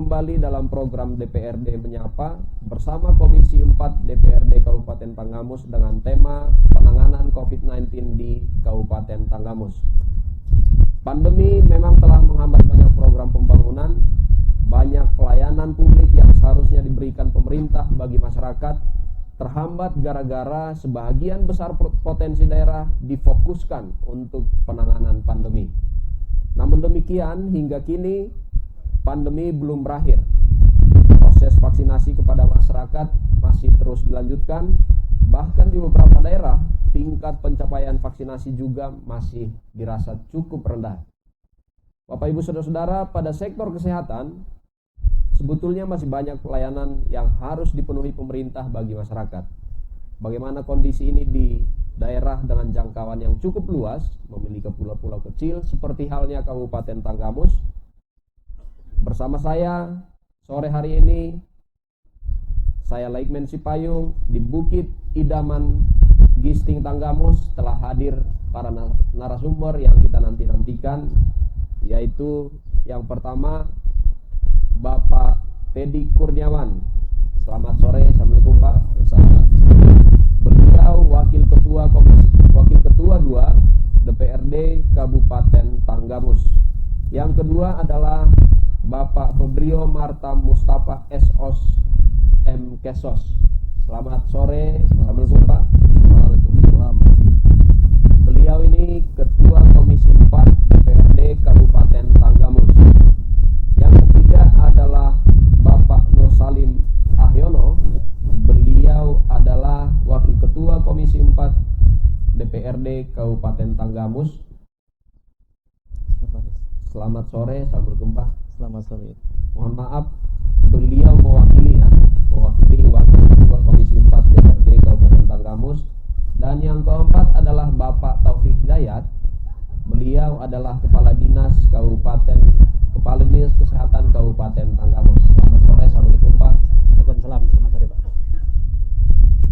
kembali dalam program DPRD Menyapa bersama Komisi 4 DPRD Kabupaten Tanggamus dengan tema penanganan COVID-19 di Kabupaten Tanggamus. Pandemi memang telah menghambat banyak program pembangunan, banyak pelayanan publik yang seharusnya diberikan pemerintah bagi masyarakat terhambat gara-gara sebagian besar potensi daerah difokuskan untuk penanganan pandemi. Namun demikian, hingga kini pandemi belum berakhir. Proses vaksinasi kepada masyarakat masih terus dilanjutkan. Bahkan di beberapa daerah, tingkat pencapaian vaksinasi juga masih dirasa cukup rendah. Bapak Ibu Saudara-saudara, pada sektor kesehatan, sebetulnya masih banyak pelayanan yang harus dipenuhi pemerintah bagi masyarakat. Bagaimana kondisi ini di daerah dengan jangkauan yang cukup luas, memiliki pulau-pulau kecil seperti halnya Kabupaten Tanggamus? Bersama saya sore hari ini, saya Laikmen Sipayung di Bukit Idaman, Gisting, Tanggamus, telah hadir para narasumber yang kita nantikan, yaitu yang pertama Bapak Teddy Kurniawan. Selamat sore, Assalamualaikum Pak. Beliau Wakil Ketua 2 DPRD Kabupaten Tanggamus. Yang kedua adalah Bapak Febrio Marta Mustafa SOS M Kesos. Selamat sore, Assalamualaikum Pak. Waalaikumsalam. Beliau ini Ketua Komisi 4 DPRD Kabupaten Tanggamus. Yang ketiga adalah Bapak Nur Salim Ahyono. Beliau adalah Wakil Ketua Komisi 4 DPRD Kabupaten Tanggamus. Selamat sore, Assalamualaikum Pak. Selamat sore. Mohon maaf, beliau mewakili Wakil Ketua Komisi 4 DPRD Kabupaten Tanggamus. Dan yang keempat adalah Bapak Taufik Hidayat. Beliau adalah Kepala Dinas Kesehatan Kabupaten Tanggamus. Selamat sore, Assalamualaikum Pak. Waalaikumsalam. Selamat sore Pak.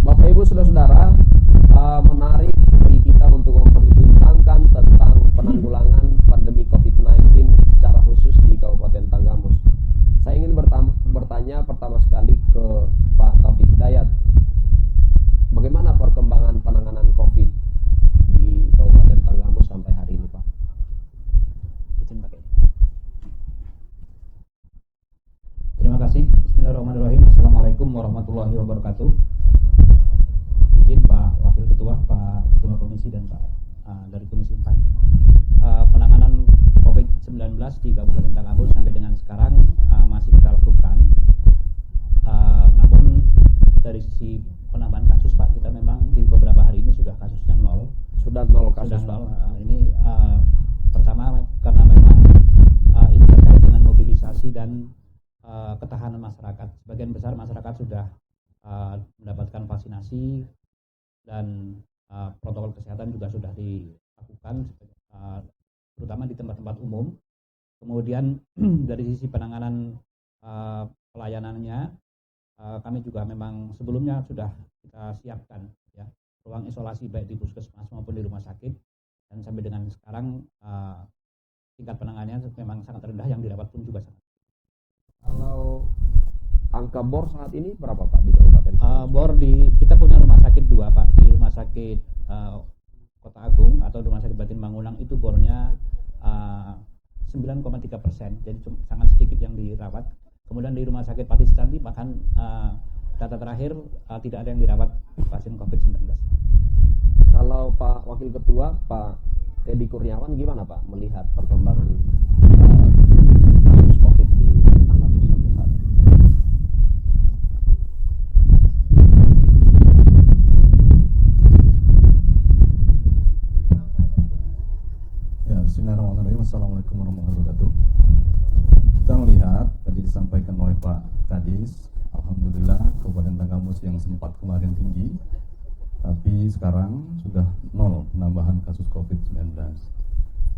Bapak Ibu Saudara-saudara, menarik bagi kita untuk memperbincangkan tentang penanggulangan pandemi COVID-19 secara khusus di Kabupaten Tanggamus. Saya ingin bertanya pertama sekali ke Pak Taufik Hidayat. Bagaimana perkembangan penanganan COVID di Kabupaten Tanggamus sampai hari ini, Pak? Izin pakai. Terima kasih. Bismillahirrahmanirrahim. Assalamualaikum warahmatullahi wabarakatuh. Izin Pak Wakil Ketua, Pak Ketua Komisi dan Pak dari Komisi 4. Penanganan COVID-19 di Kabupaten Tanggamus sampai dengan sekarang masih kita lakukan. Namun dari sisi penambahan kasus Pak, kita memang di beberapa hari ini sudah kasusnya nol. Sudah nol kasus. Sudah nol. Ini pertama karena memang ini terkait dengan mobilisasi dan ketahanan masyarakat. Sebagian besar masyarakat sudah mendapatkan vaksinasi dan protokol kesehatan juga sudah dilakukan, terutama di tempat-tempat umum. Kemudian dari sisi penanganan pelayanannya, kami juga memang sebelumnya sudah kita siapkan ya ruang isolasi baik di puskesmas maupun di rumah sakit, dan sampai dengan sekarang tingkat penanganannya memang sangat rendah, yang dirawat pun juga sangat. Kalau angka bor saat ini berapa Pak di Kabupaten? Bor kita punya rumah sakit 2 Pak. Di rumah sakit Kota Agung atau rumah sakit Batin Mangunang itu bornya 9,3%, jadi sangat sedikit yang dirawat. Kemudian di rumah sakit Pati Standi bahkan data terakhir tidak ada yang dirawat pasien COVID-19. Kalau Pak Wakil Ketua, Pak Teddy Kurniawan, gimana Pak melihat perkembangan kasus COVID di Tanggamus sampai saat ini? Ya, bismillahirrahmanirrahim. Assalamualaikum warahmatullahi wabarakatuh. Kita melihat tadi disampaikan oleh Pak Kadis, alhamdulillah Kabupaten Tanggamus yang sempat kemarin tinggi, tapi sekarang sudah nol penambahan kasus COVID-19.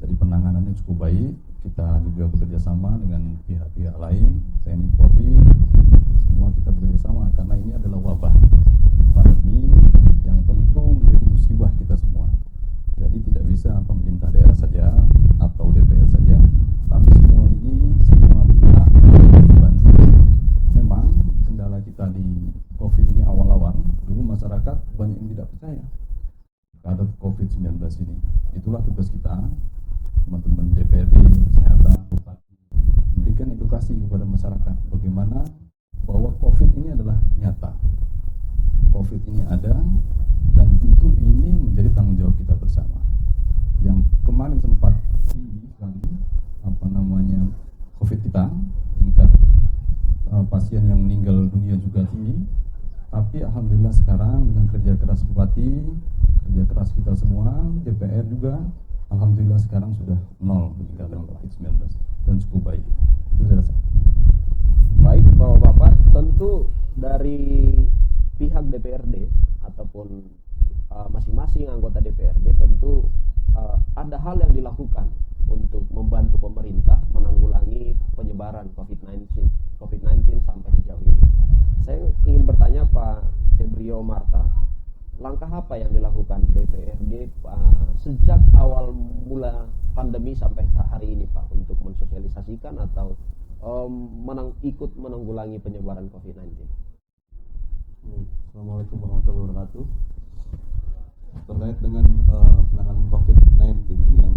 Jadi penanganannya cukup baik. Kita juga bekerja sama dengan pihak-pihak lain, TNI Polri, semua kita bekerja sama karena ini adalah wabah pandemi yang tentu menjadi musibah kita semua. Jadi tidak bisa pemerintah daerah saja atau DPR saja, tapi semua ini semua pihak membantu masyarakat bagaimana bahwa COVID ini adalah nyata. COVID ini ada dan tentu ini menjadi tanggung jawab kita bersama. Yang kemarin sempat tinggi sekali COVID kita, tingkat pasien yang meninggal dunia juga tinggi. Tapi alhamdulillah sekarang dengan kerja keras Bupati, kerja keras kita semua, DPR juga, alhamdulillah sekarang sudah nol peningkatan COVID-19 dan cukup baik. Itu saya rasa. Baik, Bapak-Bapak, tentu dari pihak DPRD ataupun masing-masing anggota DPRD tentu ada hal yang dilakukan untuk membantu pemerintah menanggulangi penyebaran COVID-19 sampai sejauh ini. Saya ingin bertanya Pak Febrio Marta, langkah apa yang dilakukan DPRD sejak awal mula pandemi sampai hari ini Pak untuk mensosialisasikan atau ikut menanggulangi penyebaran COVID-19? Assalamualaikum warahmatullahi wabarakatuh. Terkait dengan penanganan COVID-19 yang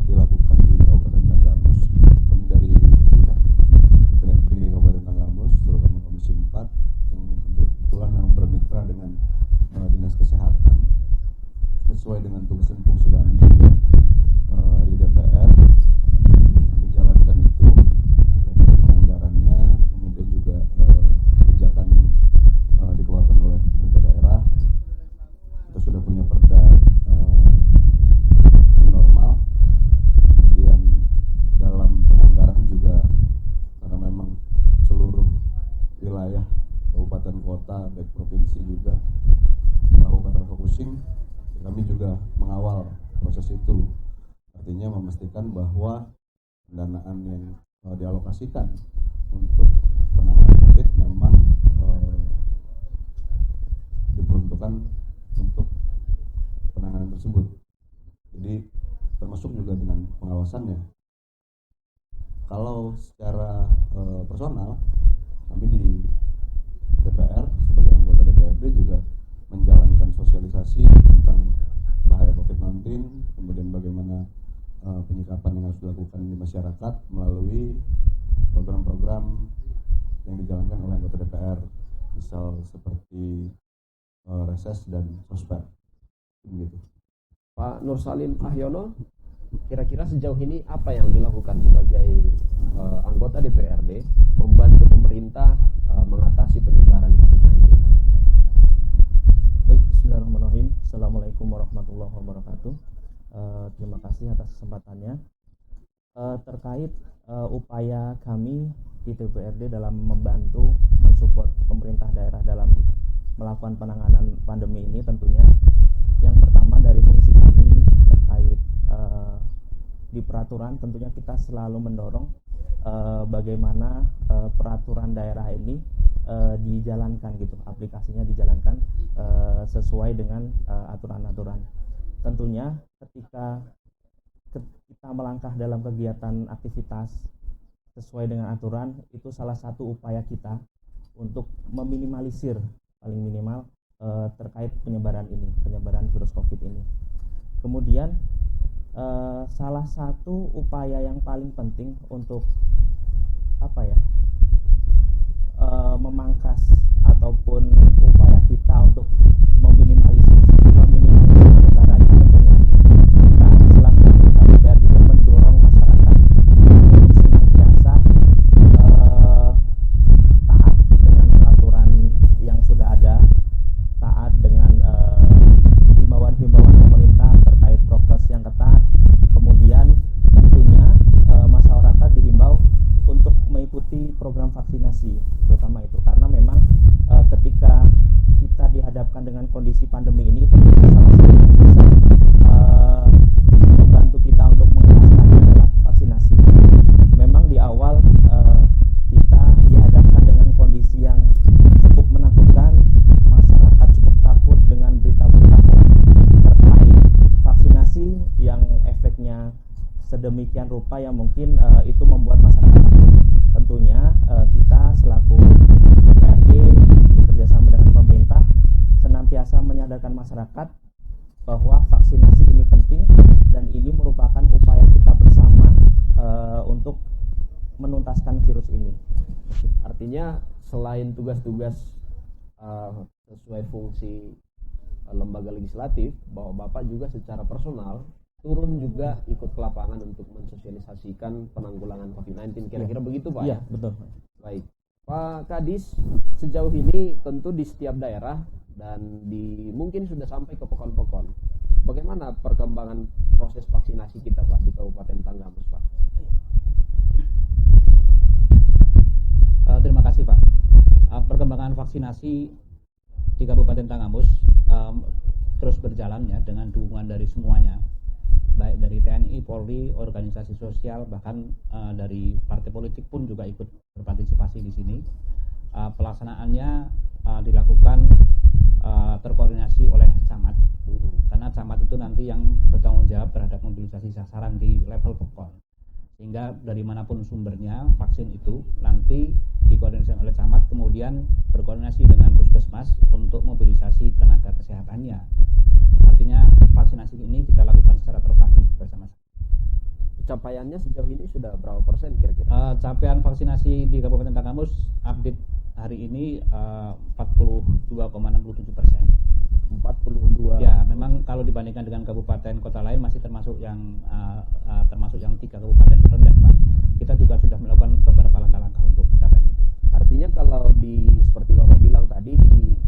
dilakukan di Kabupaten Tanggamus, kami dari pihak DPRD Kabupaten Tanggamus, terutama Komisi 4 yang kebetulan memang bermitra dengan Dinas Kesehatan sesuai dengan tugas dan fungsi kami juga di DPR menjalankan itu, penganggarannya, kemudian juga kebijakan dikeluarkan oleh pemerintah daerah. Kita sudah punya perda normal, kemudian dalam penganggaran juga karena memang seluruh wilayah kabupaten kota baik provinsi juga melakukan refocusing, kami juga mengawal proses itu, artinya memastikan bahwa pendanaan yang dialokasikan untuk penanganan COVID memang diperuntukkan untuk penanganan tersebut. Jadi termasuk juga dengan pengawasannya. Kalau secara personal, kami di DPR sebagai anggota DPRD juga menjalankan sosialisasi tentang bahaya COVID-19, kemudian bagaimana penyikapan yang harus dilakukan di masyarakat melalui program-program yang dijalankan oleh anggota DPR, misal seperti reses dan sosper, begitu. Pak Nur Salim Ahyono, kira-kira sejauh ini apa yang dilakukan sebagai anggota DPRD membantu pemerintah mengatasi penyebaran COVID-19? Baik, bismillahirrahmanirrahim. Assalamualaikum warahmatullahi wabarakatuh. Terima kasih atas kesempatannya. Terkait upaya kami di DPRD dalam membantu mensupport pemerintah daerah dalam melakukan penanganan pandemi ini, tentunya yang pertama dari fungsi kami terkait di peraturan, tentunya kita selalu mendorong bagaimana peraturan daerah ini dijalankan gitu, aplikasinya dijalankan sesuai dengan aturan-aturan. Tentunya ketika kita melangkah dalam kegiatan aktivitas sesuai dengan aturan, itu salah satu upaya kita untuk meminimalisir paling minimal terkait penyebaran virus COVID ini. Kemudian salah satu upaya yang paling penting untuk memangkas ataupun upaya kita untuk meminimalisir penyebaran, tentunya kita selaku anggota DPR juga mendorong masyarakat untuk senantiasa taat dengan peraturan yang sudah ada, taat dengan himbauan-himbauan pemerintah terkait prokes yang ketat. Kemudian tentunya masyarakat dihimbau untuk mengikuti program vaksinasi, terutama itu karena memang ketika kita dihadapkan dengan kondisi pandemi ini, salah satu yang bisa membantu kita untuk mengenaskan adalah vaksinasi. Memang di awal kita dihadapkan dengan kondisi yang cukup menakutkan, masyarakat cukup takut dengan berita-berita terkait vaksinasi yang efeknya sedemikian rupa yang mungkin itu membuat masyarakat takut. Tentunya kita selaku DPRD bekerjasama dengan pemerintah senantiasa menyadarkan masyarakat bahwa vaksinasi ini penting dan ini merupakan upaya kita bersama untuk menuntaskan virus ini. Artinya selain tugas-tugas sesuai fungsi lembaga legislatif, bahwa Bapak juga secara personal turun juga ikut ke lapangan untuk mensosialisasikan penanggulangan COVID-19. Kira-kira begitu Pak? Iya, betul. Baik. Pak Kadis, sejauh ini tentu di setiap daerah dan mungkin sudah sampai ke pokon-pokon. Bagaimana perkembangan proses vaksinasi kita Pak di Kabupaten Tanggamus Pak? Terima kasih Pak. Perkembangan vaksinasi di Kabupaten Tanggamus terus berjalan ya dengan dukungan dari semuanya, baik dari TNI, Polri, organisasi sosial, bahkan dari partai politik pun juga ikut berpartisipasi di sini. Pelaksanaannya dilakukan terkoordinasi oleh camat, karena camat itu nanti yang bertanggung jawab terhadap mobilisasi sasaran di level pokon, sehingga dari manapun sumbernya vaksin itu nanti dikoordinasikan oleh camat, kemudian berkoordinasi dengan puskesmas untuk mobilisasi tenaga kesehatannya. Artinya vaksinasi ini kita lakukan secara terpadu bersama-sama. Capaiannya sejauh ini sudah berapa persen kira-kira? Capaian vaksinasi di Kabupaten Tanggamus update hari ini 42,67%. 42. Ya, memang kalau dibandingkan dengan kabupaten kota lain masih termasuk yang 3 kabupaten terendah, Pak. Kita juga sudah melakukan beberapa langkah-langkah untuk pencapaian itu. Artinya kalau seperti Bapak bilang tadi,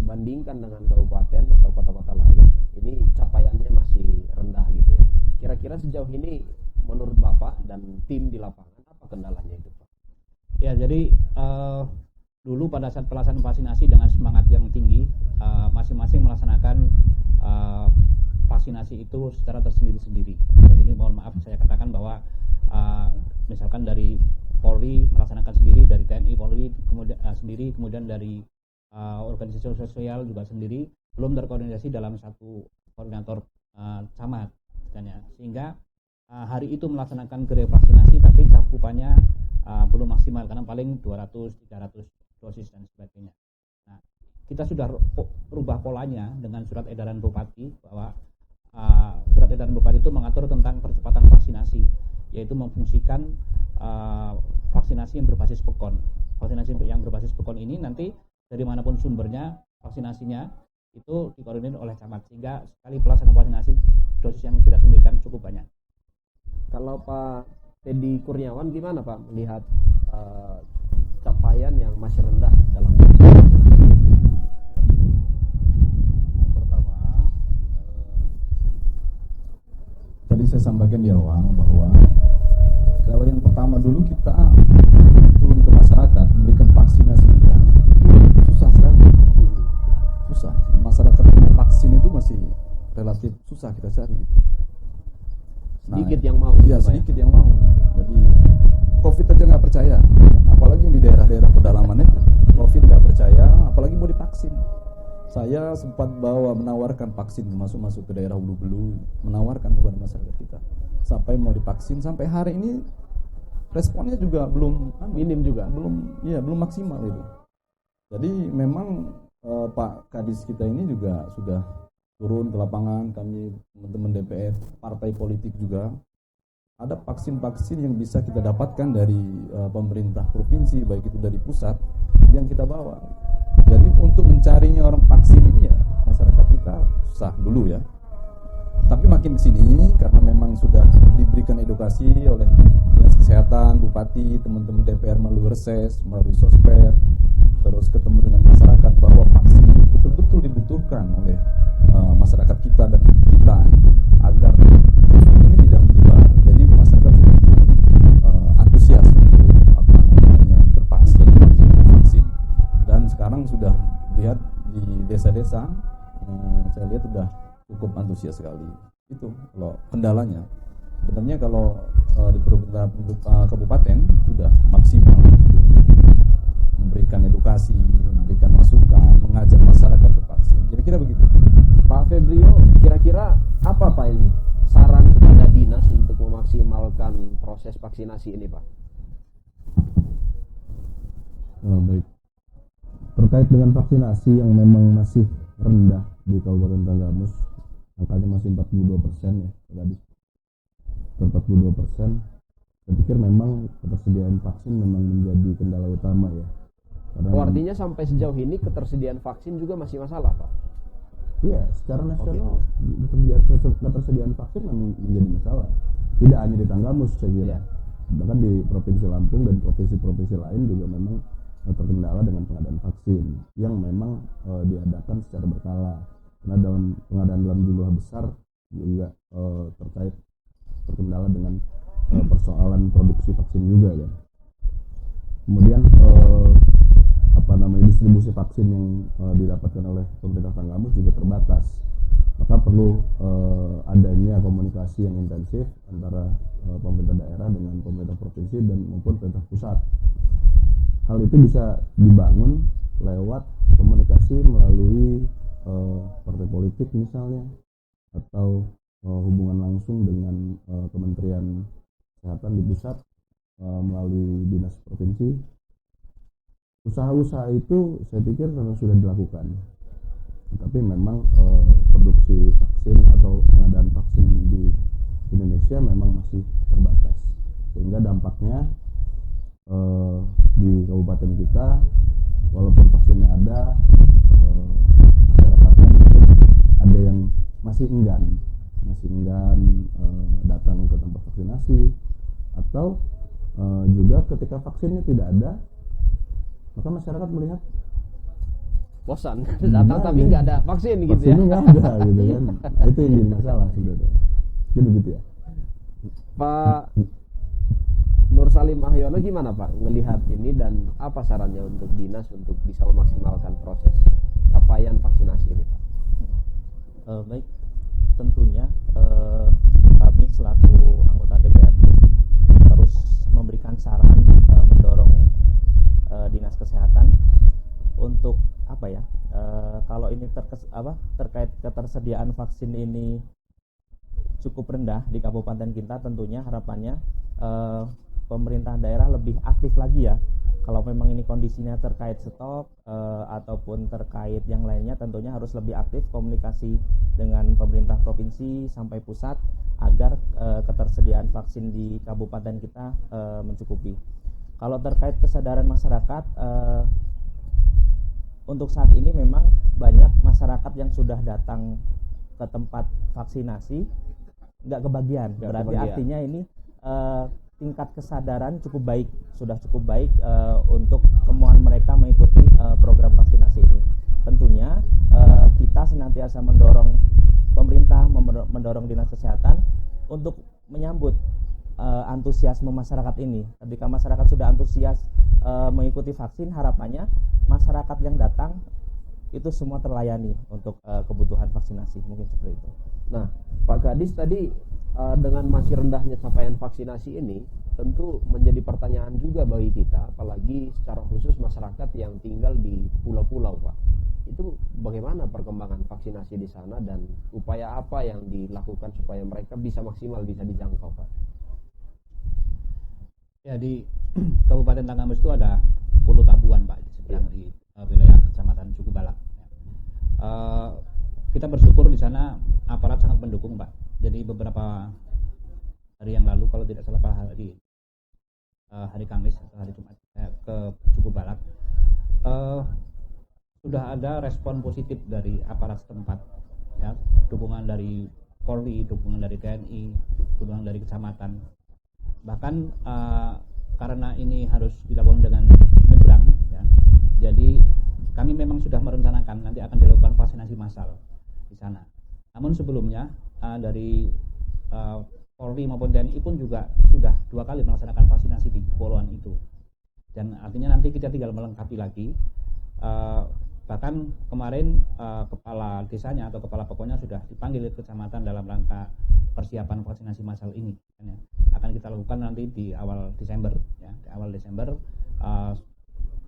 dibandingkan dengan kabupaten atau kota-kota lain, ini capaiannya masih rendah gitu ya. Kira-kira sejauh ini menurut Bapak dan tim di lapangan apa kendalanya itu Pak? Ya, jadi dulu pada saat pelaksanaan vaksinasi dengan semangat yang tinggi, masing-masing melaksanakan vaksinasi itu secara tersendiri-sendiri. Jadi mohon maaf saya katakan bahwa misalkan dari Polri melaksanakan sendiri, dari TNI Polri kemudian dari organisasi sosial juga sendiri, belum terkoordinasi dalam satu koordinator camat, sehingga hari itu melaksanakan gerai vaksinasi tapi cakupannya belum maksimal karena paling 200-300 dosis dan sebagainya. Nah, kita sudah rubah polanya dengan surat edaran Bupati, bahwa surat edaran Bupati itu mengatur tentang percepatan vaksinasi, yaitu memfungsikan vaksinasi yang berbasis pekon. Vaksinasi yang berbasis pekon ini nanti dari manapun sumbernya vaksinasinya itu dikoordinir oleh camat, sehingga sekali pelaksanaan vaksinasi dosis yang kita suntikan cukup banyak. Kalau Pak Teddy Kurniawan gimana Pak melihat capaian yang masih rendah dalam Pertama, tadi saya sampaikan di awal bahwa kalau yang pertama dulu kita turun ke masyarakat memberikan vaksinasi kita, susah sekali. Susah. Masyarakat yang vaksin itu masih relatif susah kita cari. Sedikit yang mau. Iya, sedikit yang mau. Jadi COVID aja nggak percaya, apalagi yang di daerah-daerah pedalaman itu COVID nggak percaya, apalagi mau divaksin. Saya sempat menawarkan vaksin, masuk ke daerah Hulu-Belu, menawarkan kepada masyarakat kita sampai mau divaksin. Sampai hari ini responnya juga belum minim juga, belum maksimal itu. Jadi memang Pak Kadis kita ini juga sudah turun ke lapangan, kami teman-teman DPR, partai politik juga. Ada vaksin-vaksin yang bisa kita dapatkan dari pemerintah provinsi, baik itu dari pusat, yang kita bawa. Jadi untuk mencarinya orang vaksin ini ya masyarakat kita susah dulu ya. Tapi makin kesini karena memang sudah diberikan edukasi oleh dinas kesehatan, bupati, teman-teman DPR melalui reses, melalui sosmed, terus ketemu dengan masyarakat bahwa vaksin itu betul-betul dibutuhkan oleh masyarakat kita dan kita agar ini tidak menyebar. Jadi masyarakat juga antusias untuk bervaksin. Dan sekarang sudah lihat di desa-desa, saya lihat sudah cukup antusias sekali. Itu kalau kendalanya. Sebenarnya kalau di beberapa kabupaten sudah maksimal memberikan edukasi, memberikan masukan, mengajak masyarakat untuk vaksin. Kira-kira begitu. Pak Febrio, kira-kira apa Pak ini saran kepada dinas untuk memaksimalkan proses vaksinasi ini Pak? Baik. Terkait dengan vaksinasi yang memang masih rendah di Kabupaten Tanggamus, angkanya masih 42% ya, tadi 42%. saya pikir memang ketersediaan vaksin memang menjadi kendala utama ya. Karena Artinya sampai sejauh ini ketersediaan vaksin juga masih masalah, Pak? iya, secara nasional ketersediaan vaksin memang menjadi masalah. Tidak hanya di Tanggamus saya kira. Iya. Bahkan di Provinsi Lampung dan provinsi-provinsi lain juga memang terkendala dengan pengadaan vaksin yang memang diadakan secara berkala. Karena dalam pengadaan dalam jumlah besar juga terkendala dengan persoalan produksi vaksin juga ya. Kemudian distribusi vaksin yang didapatkan oleh pemerintah Tanggamus juga terbatas. Maka perlu adanya komunikasi yang intensif antara pemerintah daerah dengan pemerintah provinsi dan maupun pemerintah pusat. Hal itu bisa dibangun lewat komunikasi melalui partai politik misalnya, atau hubungan langsung dengan Kementerian Kesehatan di pusat melalui dinas provinsi. Usaha-usaha itu saya pikir memang sudah dilakukan, tapi memang produksi vaksin atau pengadaan vaksin di Indonesia memang masih terbatas, sehingga dampaknya di kabupaten kita, walaupun vaksinnya ada, masyarakatnya mungkin ada yang masih enggan datang ke tempat vaksinasi, atau juga ketika vaksinnya tidak ada, maka masyarakat melihat Bosan datang tapi nggak ada vaksin gitu ya. vaksinnya nggak ada gitu kan. Itu yang jadi masalah sebenarnya. Jadi gitu ya. Pak Nur Salim Ahyono, gimana Pak ngelihat ini dan apa sarannya untuk dinas untuk bisa memaksimalkan proses capaian vaksinasi ini, Pak? Baik, tentunya kami selaku anggota DPRD terus memberikan saran, mendorong dinas kesehatan untuk kalau ini terkait ketersediaan vaksin ini cukup rendah di kabupaten kita, tentunya harapannya pemerintah daerah lebih aktif lagi ya. Kalau memang ini kondisinya terkait stok ataupun terkait yang lainnya, tentunya harus lebih aktif komunikasi dengan pemerintah provinsi sampai pusat agar ketersediaan vaksin di kabupaten kita mencukupi. Kalau terkait kesadaran masyarakat, untuk saat ini memang banyak masyarakat yang sudah datang ke tempat vaksinasi nggak kebagian. Berarti artinya ini tingkat kesadaran sudah cukup baik untuk kemauan mereka mengikuti program vaksinasi ini. Tentunya kita senantiasa mendorong pemerintah, mendorong dinas kesehatan untuk menyambut antusiasme masyarakat ini. Ketika masyarakat sudah antusias mengikuti vaksin, harapannya masyarakat yang datang itu semua terlayani untuk kebutuhan vaksinasi, mungkin seperti itu. Nah, Pak Kadis tadi dengan masih rendahnya capaian vaksinasi ini tentu menjadi pertanyaan juga bagi kita, apalagi secara khusus masyarakat yang tinggal di pulau-pulau, Pak. Itu bagaimana perkembangan vaksinasi di sana dan upaya apa yang dilakukan supaya mereka bisa maksimal bisa dijangkau, Pak? Ya, di Kabupaten Tanggamus itu ada 10 tabuan, Pak, seberang di wilayah Kecamatan Cukubalak. Kita bersyukur di sana aparat sangat mendukung, Pak. Jadi beberapa hari yang lalu, kalau tidak salah hari Kamis atau hari Jumat, ke Cukubalak, sudah ada respon positif dari aparat setempat, ya, dukungan dari Polri, dukungan dari TNI, dukungan dari kecamatan. Bahkan karena ini harus dilakukan dengan nyebrang, ya, jadi kami memang sudah merencanakan nanti akan dilakukan vaksinasi massal di sana. Namun sebelumnya dari Polri maupun TNI pun juga sudah 2 kali melaksanakan vaksinasi di kepulauan itu. Dan artinya nanti kita tinggal melengkapi lagi. Bahkan kemarin kepala desanya atau kepala pokoknya sudah dipanggil ke kecamatan dalam rangka persiapan vaksinasi massal ini. Ya. Akan kita lakukan nanti di awal Desember, ya, di awal Desember.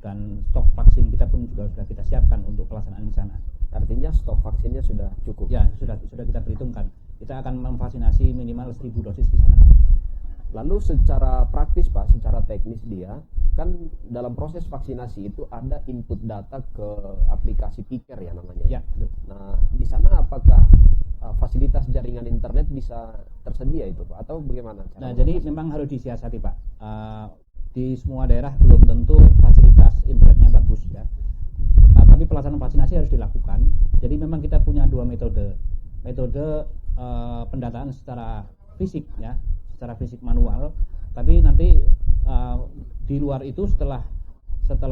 Dan stok vaksin kita pun juga sudah kita siapkan untuk pelaksanaan di sana. Artinya stok vaksinnya sudah cukup? Ya, sudah kita perhitungkan. Kita akan memvaksinasi minimal 1000 dosis di sana. Lalu secara praktis, Pak, secara teknis dia, kan dalam proses vaksinasi itu ada input data ke aplikasi Piker ya namanya. Ya, betul. Nah, di sana apakah fasilitas jaringan internet bisa tersedia itu Pak, atau bagaimana? Nah, jadi memang harus disiasati Pak. Di semua daerah belum tentu fasilitas internetnya bagus ya. Tapi pelaksanaan vaksinasi harus dilakukan. Jadi memang kita punya dua metode pendataan secara fisik ya, secara fisik manual. Tapi nanti di luar itu setelah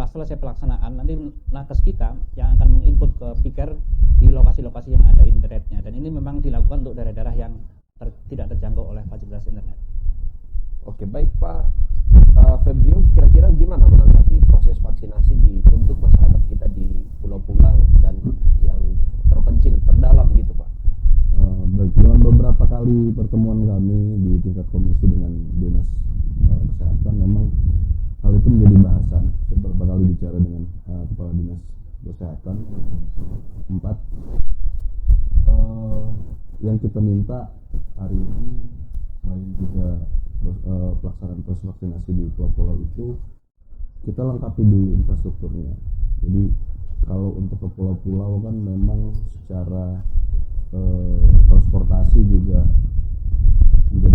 selesai pelaksanaan, nanti nakes kita yang akan menginput ke piker di lokasi-lokasi yang ada internetnya, dan ini memang dilakukan untuk daerah-daerah yang tidak terjangkau oleh fasilitas internet. Oke, baik Pak Febrio, kira-kira gimana menanggapi proses vaksinasi untuk masyarakat kita di pulau-pulau dan yang terpencil, terdalam gitu Pak? Baik, dalam beberapa kali pertemuan kami di tingkat komisi dengan dinas kesehatan, memang hal itu menjadi bahasan. Beberapa kali bicara dengan kepala dinas kesehatan 4. Yang kita minta hari ini, selain juga pelaksanaan proses vaksinasi di pulau-pulau itu, kita lengkapi dulu infrastrukturnya. Jadi kalau untuk ke pulau-pulau kan memang secara transportasi juga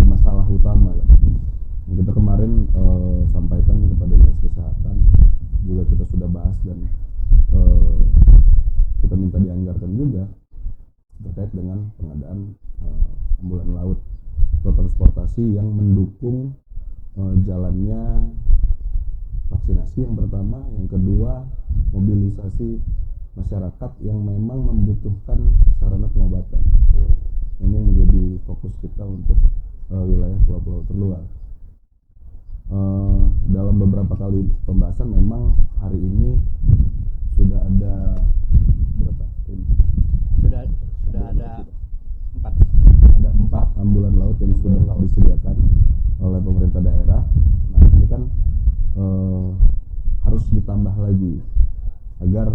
masalah utama ya. Kita kemarin sampaikan kepada dinas kesehatan, juga kita sudah bahas dan kita minta dianggarkan juga terkait dengan pengadaan ambulan laut atau transportasi yang mendukung jalannya vaksinasi yang pertama, yang kedua mobilisasi masyarakat yang memang membutuhkan sarana pengobatan. Ini menjadi fokus kita untuk wilayah pulau-pulau terluar. Dalam beberapa kali pembahasan memang hari ini sudah ada berapa? Sudah ada 4. Ada 4 ambulan laut yang sudah disediakan oleh pemerintah daerah. Nah, ini kan harus ditambah lagi agar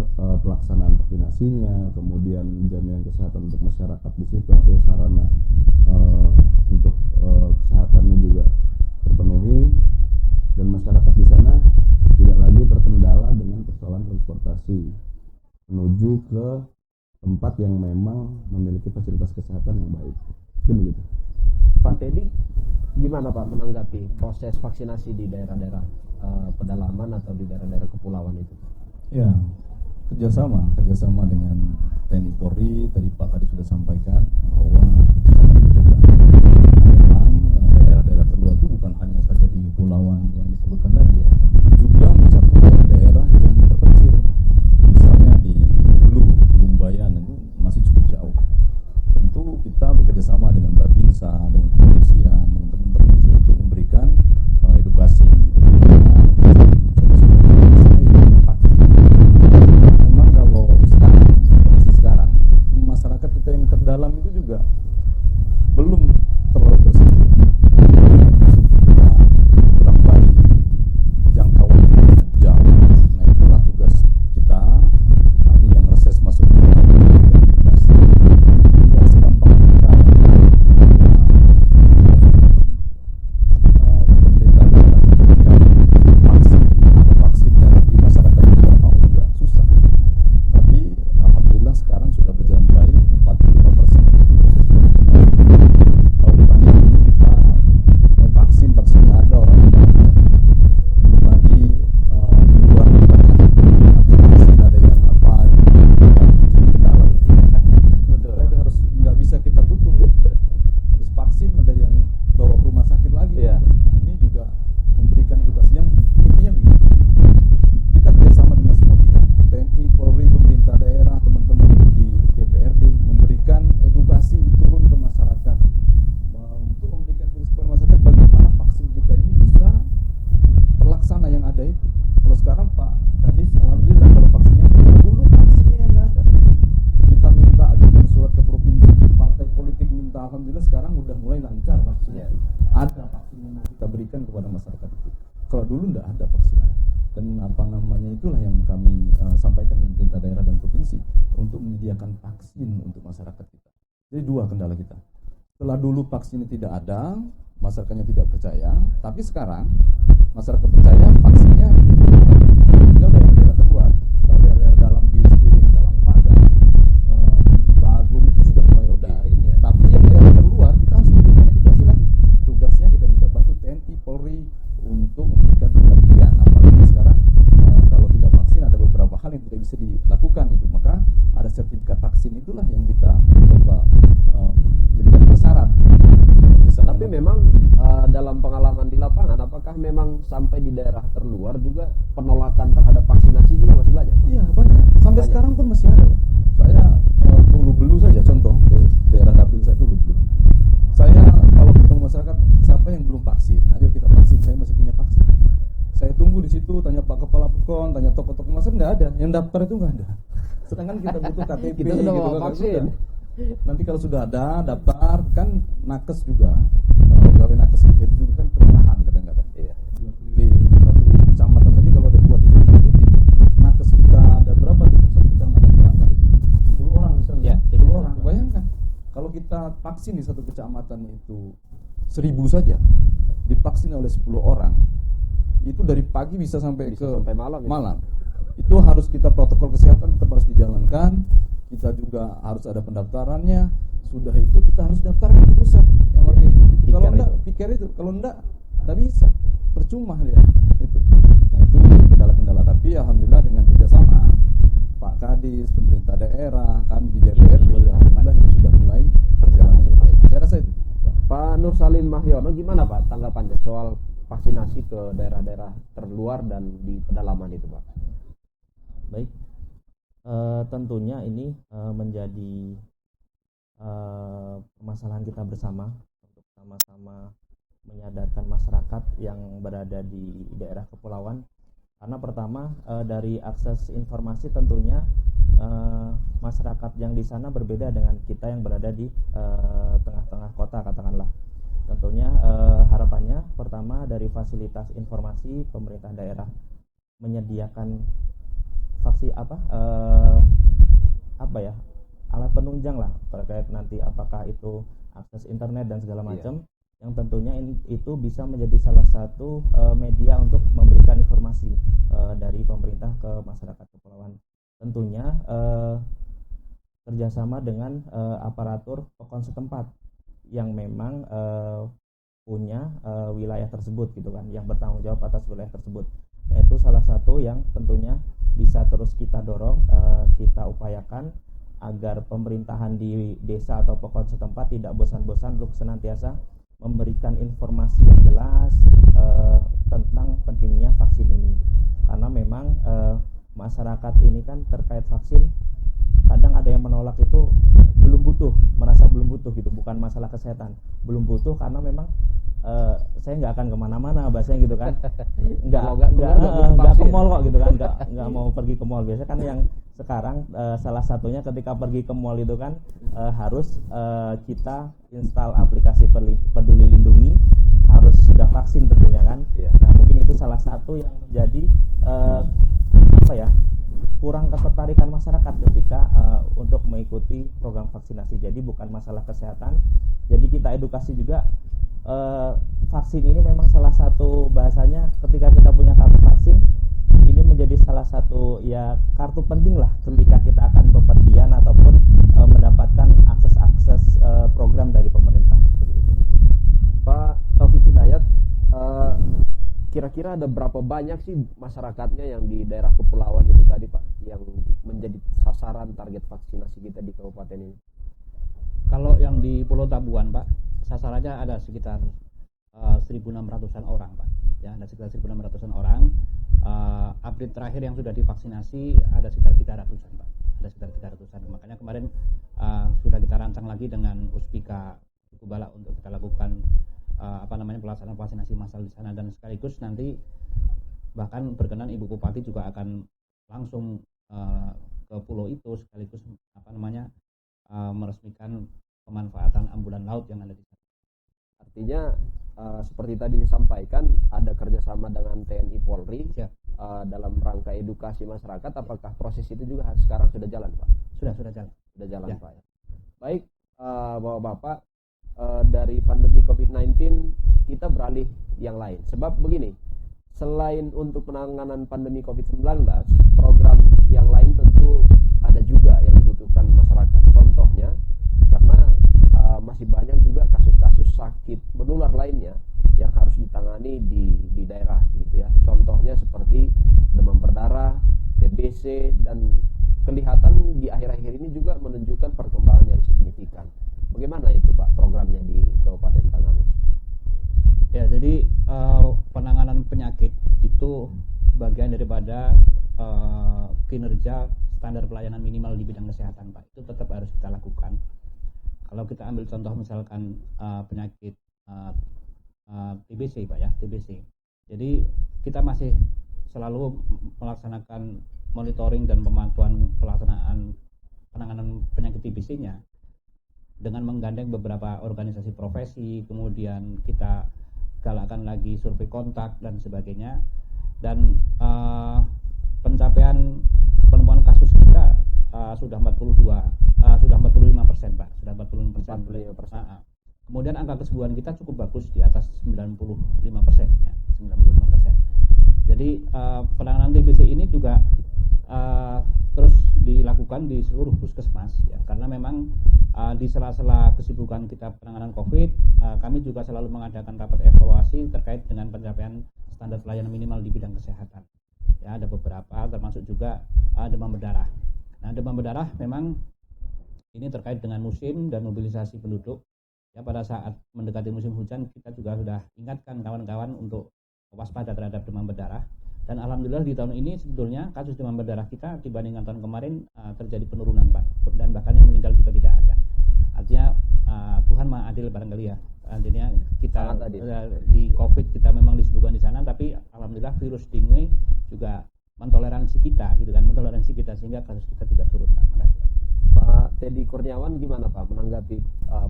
pelaksanaan vaksinasinya, kemudian jaminan kesehatan untuk masyarakat di situ, artinya sarana untuk kesehatannya juga terpenuhi, dan masyarakat di sana tidak lagi terkendala dengan persoalan transportasi menuju ke tempat yang memang memiliki fasilitas kesehatan yang baik. Itu begitu. Pak Teddy, gimana Pak menanggapi proses vaksinasi di daerah-daerah pedalaman atau di daerah-daerah kepulauan itu? Ya, kerjasama dengan TNI Polri. Tadi Pak Kadis sudah sampaikan bahwa memang daerah-daerah terluar itu bukan hanya saja di kepulauan yang disebutkan tadi ya, juga mencakup daerah yang terpencil. Misalnya di Hulu, Lumbayan itu masih cukup jauh. Tentu kita bekerjasama dengan Babinsa, dengan kepolisian, dengan teman-teman itu untuk memberikan edukasi, memang kalau sekarang masyarakat kita yang terdalam itu juga belum terlalu tersentuh. Kita kurang baik, jangkauan jauh. Nah, itulah tugas kita, kami yang reses masuk ke edukasi. Tidak segampang kita vaksinnya di masyarakat tidak mau, juga susah. Tapi alhamdulillah sekarang sudah berjalan baik, 45%. Kalau dibanding kita mau vaksinnya ada orang yang belum lagi di luar vaksin ada yang apa betul, itu harus nggak bisa kita tutup. Terus vaksin ada yang bawa ke rumah sakit lagi. Yeah. Ini juga memberikan edukasi yang intinya begini, kita kerjasama dengan semua pihak, TNI, Polri, pemerintah daerah, teman-teman di DPRD memberikan edukasi turun ke masyarakat untuk memberikan edukasi kepada masyarakat bagaimana vaksin kita ini bisa terlaksana yang ada itu. Kalau sekarang Pak Kadis, alhamdulillah kalau vaksinnya dulu vaksinnya yang nggak ada, kita minta ajukan surat ke provinsi, partai politik minta, alhamdulillah sekarang udah mulai lancar vaksinnya. Ada vaksin yang kita berikan kepada masyarakat itu. Kalau dulu nggak ada vaksin, dan itulah yang kami sampaikan ke pemerintah daerah dan provinsi untuk menyediakan vaksin untuk masyarakat kita. Jadi 2 kendala kita. Setelah dulu vaksinnya tidak ada, masyarakatnya tidak percaya, tapi sekarang masyarakat percaya vaksinnya tinggal daerah terluar. Kalau daerah dalam di sekitar Talang Padang, Bagum itu sudah mulai Ini ya. di daerah terluar juga penolakan terhadap vaksinasi juga masih banyak. Iya banyak. Sampai sekarang pun masih ada. Saya Bulu saja contoh daerah dapil saya itu Bulu. Saya kalau ketemu masyarakat siapa yang belum vaksin, ayo kita vaksin. Saya masih punya vaksin. Saya tunggu di situ, tanya Pak Kepala Pukon, tanya tokoh-tokoh masyarakat, nggak ada. Yang daftar itu nggak ada. Sedangkan kita butuh KTP. Kita sudah mau kan, vaksin. Nanti kalau sudah ada daftar kan nakes juga. Kalau pegawai nakes itu juga kan kelelahan kadang-kadang. Iya. Di satu kecamatan saja kalau ada 2 titik, nakes kita ada berapa di satu kecamatan berapa? 10 orang misalnya. Ya, 10 orang. Bayangkan kalau kita vaksin di satu kecamatan itu 1000 saja, divaksin oleh 10 orang, itu dari pagi bisa sampai malam. Malam. Itu harus kita protokol kesehatan tetap harus dijalankan. Kita juga harus ada pendaftarannya. Sudah itu kita harus daftar di pusat yang pakai itu. Kalau enggak, pikir itu. Kalau enggak bisa. Percuma dia itu. Nah itu kendala-kendala. Tapi alhamdulillah dengan kerjasama Pak Kadis, pemerintah daerah, kami di DPRD, alhamdulillah ini sudah mulai berjalan. Saya rasa itu. Pak Nur Salim Mahyono, gimana Pak tanggapannya soal vaksinasi ke daerah-daerah terluar dan di pedalaman itu Pak? Baik, tentunya ini menjadi permasalahan kita bersama untuk sama-sama menyadarkan masyarakat yang berada di daerah kepulauan. Karena pertama dari akses informasi tentunya masyarakat yang di sana berbeda dengan kita yang berada di tengah-tengah kota katakanlah. Tentunya harapannya pertama dari fasilitas informasi pemerintah daerah menyediakan alat penunjang lah terkait nanti apakah itu akses internet dan segala macam yang tentunya itu bisa menjadi salah satu media untuk memberikan informasi dari pemerintah ke masyarakat kepulauan. Tentunya kerjasama dengan aparatur pokon setempat yang memang punya wilayah tersebut gitu kan, yang bertanggung jawab atas wilayah tersebut. Nah, itu salah satu yang tentunya bisa terus kita dorong, kita upayakan agar pemerintahan di desa atau pokon setempat tidak bosan-bosan untuk senantiasa memberikan informasi yang jelas tentang pentingnya vaksin ini. Karena memang masyarakat ini kan terkait vaksin kadang ada yang menolak itu belum butuh, merasa belum butuh gitu, bukan masalah kesehatan, belum butuh karena memang saya nggak akan kemana-mana bahasanya gitu kan, nggak ke mall kok gitu kan, nggak mau pergi ke mall. Biasanya kan yang sekarang salah satunya ketika pergi ke mall itu kan harus kita install aplikasi Peduli Lindungi, harus sudah vaksin tentunya kan. Nah mungkin itu salah satu yang menjadi kurang ketertarikan masyarakat ketika untuk mengikuti program vaksinasi. Jadi bukan masalah kesehatan, jadi kita edukasi juga. Vaksin ini memang salah satu bahasanya ketika kita punya kartu vaksin ini menjadi salah satu kartu penting lah ketika kita akan bepergian ataupun mendapatkan akses program dari pemerintah. Pak Taufik Hidayat, kira-kira ada berapa banyak sih masyarakatnya yang di daerah kepulauan itu tadi Pak yang menjadi sasaran target vaksinasi kita di kabupaten ini? Kalau yang di Pulau Tabuan Pak, sasarannya ada sekitar 1.600-an orang Pak. Ya, ada sekitar 1.600-an orang. Update terakhir yang sudah divaksinasi ada sekitar 300-an Pak. Ada sekitar 300-an. Makanya kemarin sudah kita rancang lagi dengan Uspika Kubala untuk kita lakukan pelaksanaan vaksinasi massal di sana, dan sekaligus nanti bahkan berkenan Ibu Bupati juga akan langsung ke pulau itu sekaligus meresmikan pemanfaatan ambulan laut yang ada di sana. Artinya seperti tadi disampaikan ada kerjasama dengan TNI Polri dalam rangka edukasi masyarakat. Apakah proses itu juga sekarang sudah jalan Pak? Sudah jalan ya. Pak. Baik Bapak-Bapak, dari pandemi COVID-19 kita beralih yang lain. Sebab begini, selain untuk penanganan pandemi COVID-19, program yang lain tentu ada juga yang dibutuhkan masyarakat. Contohnya, karena masih banyak juga kasus-kasus sakit menular lainnya yang harus ditangani di daerah gitu ya. Contohnya seperti demam berdarah, TBC, dan kelihatan di akhir-akhir ini juga menunjukkan perkembangan yang signifikan. Bagaimana itu Pak programnya di Kabupaten Tanggamus? Ya, jadi penanganan penyakit itu bagian daripada kinerja standar pelayanan minimal di bidang kesehatan, Pak. Itu tetap harus kita lakukan. Kalau kita ambil contoh misalkan penyakit TBC, Pak ya, TBC. Jadi kita masih selalu melaksanakan monitoring dan pemantauan pelaksanaan penanganan penyakit TBC-nya dengan menggandeng beberapa organisasi profesi, kemudian kita galakkan lagi survei kontak dan sebagainya, dan pencapaian penemuan kasus kita sudah 45%, Pak, sudah 45%. Kemudian angka kesembuhan kita cukup bagus di atas 95%, ya, 95%. Jadi penanganan TBC ini juga terus dilakukan di seluruh puskesmas, ya, karena memang di sela-sela kesibukan kita penanganan COVID, kami juga selalu mengadakan rapat evaluasi terkait dengan pencapaian standar pelayanan minimal di bidang kesehatan. Ya, ada beberapa, termasuk juga demam berdarah. Nah, demam berdarah memang ini terkait dengan musim dan mobilisasi penduduk. Ya, pada saat mendekati musim hujan, kita juga sudah ingatkan kawan-kawan untuk waspada terhadap demam berdarah. Dan alhamdulillah di tahun ini sebetulnya kasus demam berdarah kita dibandingkan tahun kemarin terjadi penurunan, Pak. Dan bahkan yang meninggal juga tidak ada. Artinya Tuhan Maha Adil barangkali ya. Artinya kita di COVID kita memang disibukkan di sana, tapi alhamdulillah virus dengue juga mentoleransi kita, gitu kan, mentoleransi kita sehingga kasus kita juga turun. Terima kasih. Pak Teddy Kurniawan gimana Pak menanggapi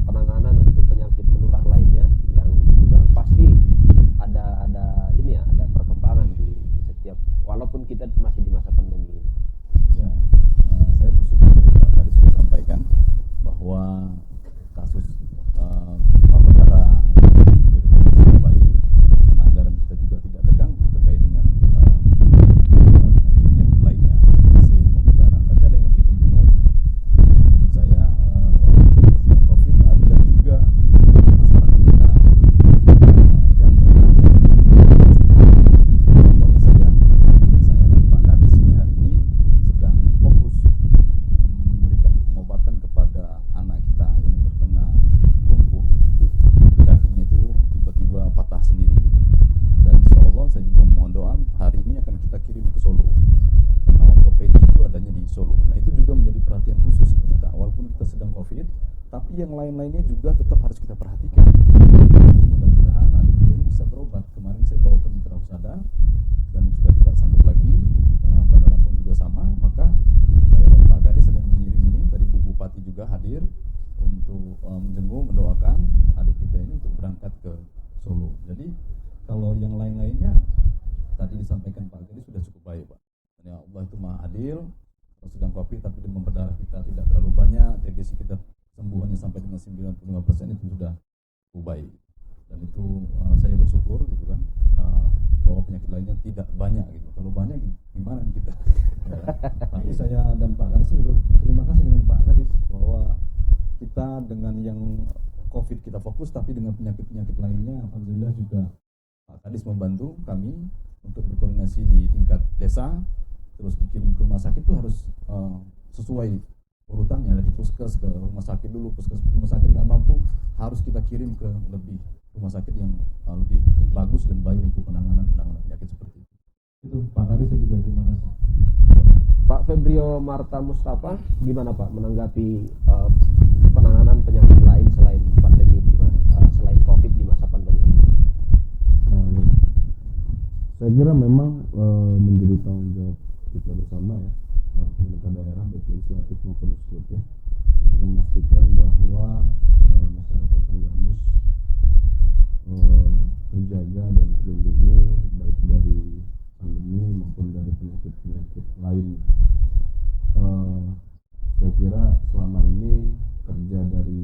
penanganan untuk penyakit menular lainnya yang juga pasti ada ini ya, ada perkembangan di setiap, walaupun kita masih di masa pandemi. Ya, saya bersyukur Pak tadi sudah sampaikan bahwa kasus demam berdarah cukup baik, karena anggaran kita juga tidak terganggu terkait dengan penyakit lainnya, demam berdarah. Tapi ada yang lebih penting lagi menurut saya, walaupun COVID ada juga masyarakat kita yang terkena. Contohnya saja, saya dan Pak Kadis ini hari ini sedang fokus memberikan pengobatan kepada anak kita yang terkena lumpuh, kakinya itu tiba-tiba patah sendiri. Dan insya Allah saya juga mohon doa hari ini akan kita kirim ke Solo, karena ortopedi itu adanya di Solo. Nah, itu juga menjadi perhatian khusus kita, walaupun kita sedang COVID, tapi yang lain-lainnya juga tetap harus kita perhatikan. Jadi mudah-mudahan adik kita ini bisa berobat. Kemarin saya bawa ke Mitra Husada dan sudah tidak sanggup lagi, Bandar Lampung juga sama, maka saya dan Pak Kadis sedang mengirim ini, dari Bu Bupati juga hadir untuk menjenguk, mendoakan adik kita ini untuk berangkat ke Solo. Jadi kalau yang lain-lainnya tadi disampaikan Pak Kadis sudah cukup baik, Pak. Dan ya Allah itu Maha Adil. Kalau sedang COVID tapi demam berdarah kita tidak terlalu banyak, TBC kita sembuhannya sampai dengan 95% itu sudah cukup baik. Dan itu saya bersyukur gitu kan, bahwa penyakit lainnya tidak banyak gitu. Kalau banyak gimana nih kita? Ya. Tapi saya dan Pak Kadis juga terima kasih dengan Pak Kadis bahwa kita dengan yang COVID kita fokus, tapi dengan penyakit-penyakit lainnya alhamdulillah juga Pak Kadis membantu kami untuk berkoordinasi di tingkat desa, terus dikirim ke rumah sakit itu harus sesuai urutannya, dari puskes ke rumah sakit dulu, puskes rumah sakit nggak mampu, harus kita kirim ke lebih rumah sakit yang lebih bagus dan baik untuk penanganan penyakit seperti itu. Itu Pak Kadis, saya juga terima kasih. Pak Febrio Marta Mustafa gimana Pak menanggapi penanganan penyakit lain selain pandemi selain COVID di masa pandemi? Saya kira memang menjadi tanggung jawab kita bersama ya, pemerintah daerah baik legislatif maupun eksekutif, memastikan bahwa masyarakat Tanggamus terjaga dan terlindungi baik dari pandemi maupun dari penyakit-penyakit lain. Saya kira selama ini kerja dari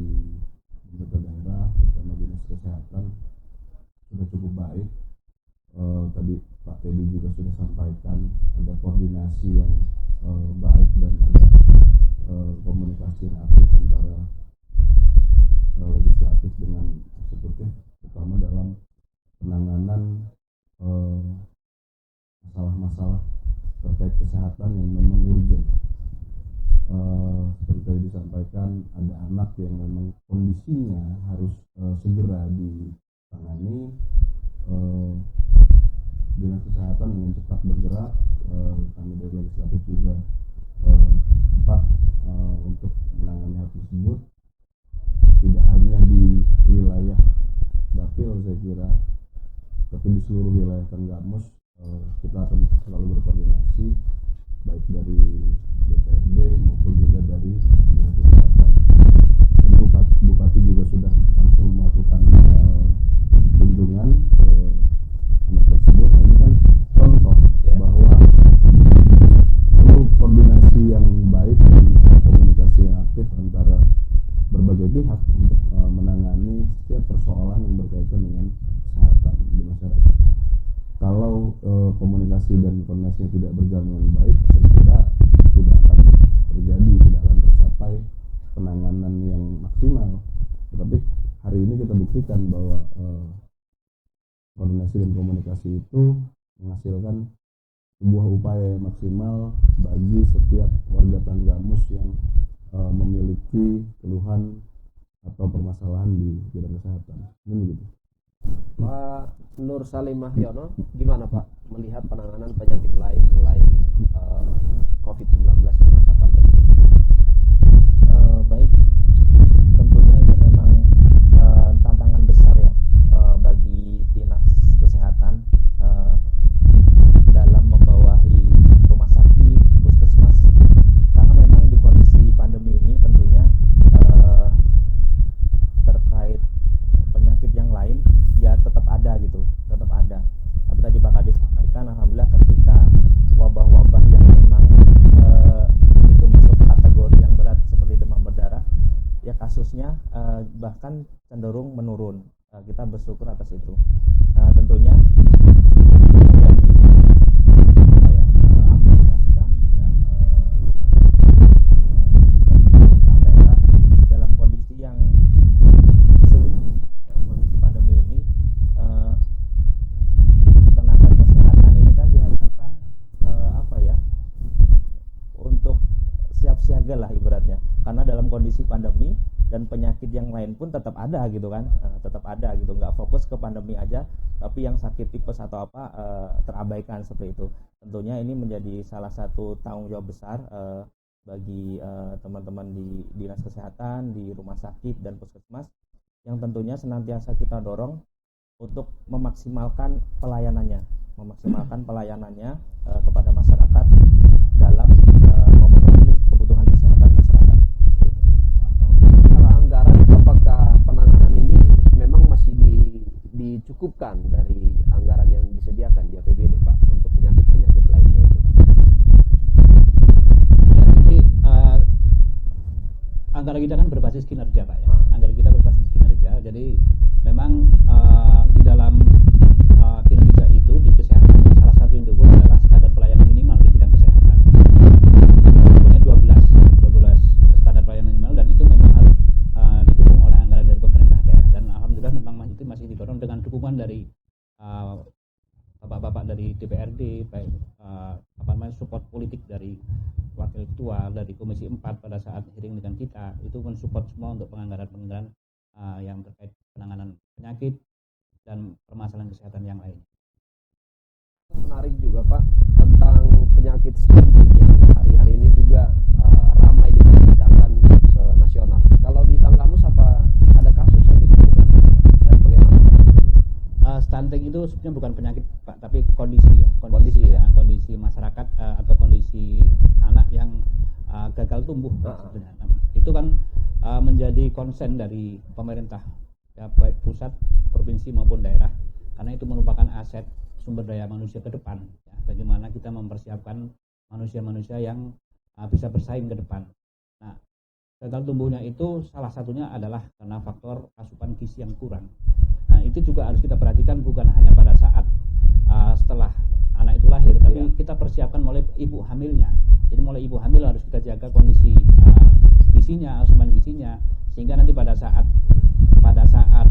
pemerintah daerah, terutama dinas kesehatan, sudah cukup baik. Tadi Pak Teddy juga sudah sampaikan ada koordinasi yang baik dan ada komunikasi yang aktif antara legislatif dengan eksekutif, terutama dalam penanganan masalah-masalah terkait kesehatan yang memang urgent. Seperti tadi disampaikan, ada anak yang memang kondisinya harus segera ditangani, Dinas Kesehatan dengan cepat bergerak, kami dari legislatif juga cepat untuk menangani hal tersebut, tidak hanya di wilayah Dapil saya kira, tapi di seluruh wilayah Tanggamus kita akan selalu berkoordinasi baik dari DPRD maupun juga dari Dinas Kesehatan. Bupati juga sudah langsung melakukan kunjungan ke anak tersebut. Nah, ini kan contoh bahwa perlu koordinasi yang baik dan komunikasi yang aktif antara berbagai pihak untuk menangani setiap persoalan yang berkaitan dengan kesehatan di masyarakat. Kalau komunikasi dan koordinasinya tidak berjalan dengan baik, saya kira tidak akan terjadi, tidak akan tercapai penanganan yang maksimal. Tetapi hari ini kita buktikan bahwa koordinasi dan komunikasi itu menghasilkan sebuah upaya yang maksimal bagi setiap warga Tanggamus yang memiliki keluhan atau permasalahan di bidang kesehatan. Ini begitu. Pak Nur Salim Mahyono, gimana Pak melihat penanganan penyakit lain selain COVID-19 di masa pandemi? Baik, tentunya ini memang tantangan besar ya bagi Dinas Kesehatan dalam membawahi rumah sakit, puskesmas, karena memang di kondisi pandemi ini tentunya terkait penyakit yang lain ya tetap ada gitu, tetap ada. Tapi tadi Pak Kadis sampaikan, alhamdulillah ketika wabah-wabah yang memang itu masuk kategori yang berat seperti demam berdarah, ya kasusnya bahkan cenderung menurun. Kita bersyukur atas itu. Tentunya apresiasi kami juga daerah dalam kondisi yang sulit ini, dalam kondisi pandemi ini, tenaga kesehatan ini kan diharapkan untuk siap siaga lah ibaratnya, karena dalam kondisi pandemi dan penyakit yang lain pun tetap ada gitu kan, tetap ada gitu, nggak fokus ke pandemi aja, tapi yang sakit tipes atau apa terabaikan seperti itu. Tentunya ini menjadi salah satu tanggung jawab besar bagi teman-teman di Dinas Kesehatan, di rumah sakit dan puskesmas, yang tentunya senantiasa kita dorong untuk memaksimalkan pelayanannya kepada masyarakat dalam memenuhi kebutuhan kesehatan masyarakat. Kalau anggaran, apakah penanganan ini memang masih dicukupkan dari anggaran yang disediakan di APBD Pak untuk penyakit-penyakit lainnya itu Pak? Jadi anggaran kita kan berbasis kinerja Pak ya. Anggaran kita berbasis kinerja. Jadi memang di dalam kinerja itu di kesehatan salah satu yang didukung adalah standar pelayanan minimal di bidang kesehatan. Punya 12 standar pelayanan minimal, dan itu memang harus didukung oleh anggaran dari pemerintah daerah, dan alhamdulillah memang itu masih didorong dengan dukungan dari bapak-bapak dari DPRD, baik support politik dari wakil ketua dari Komisi 4 pada saat hearing dengan kita, itu mensupport semua untuk penganggaran yang terkait penanganan penyakit dan permasalahan kesehatan yang lain. Menarik juga Pak tentang penyakit stunting yang hari-hari ini juga ramai diperbincangkan nasional. Kalau di Tanggamus apa ada kasus yang ditemukan dan bagaimana Pak? Stunting itu sebenarnya bukan penyakit Pak, tapi kondisi kondisi masyarakat atau kondisi anak yang gagal tumbuh sebenarnya. Itu kan menjadi konsen dari pemerintah ya, baik pusat, provinsi maupun daerah, karena itu merupakan aset sumber daya manusia ke depan ya. Bagaimana kita mempersiapkan manusia-manusia yang bisa bersaing ke depan. Nah, gagal tumbuhnya itu salah satunya adalah karena faktor asupan gizi yang kurang. Nah, itu juga harus kita perhatikan, bukan hanya pada saat setelah anak itu lahir, tapi kita persiapkan mulai ibu hamilnya. Jadi mulai ibu hamil harus kita jaga kondisi gizinya, asupan gizinya, sehingga nanti pada saat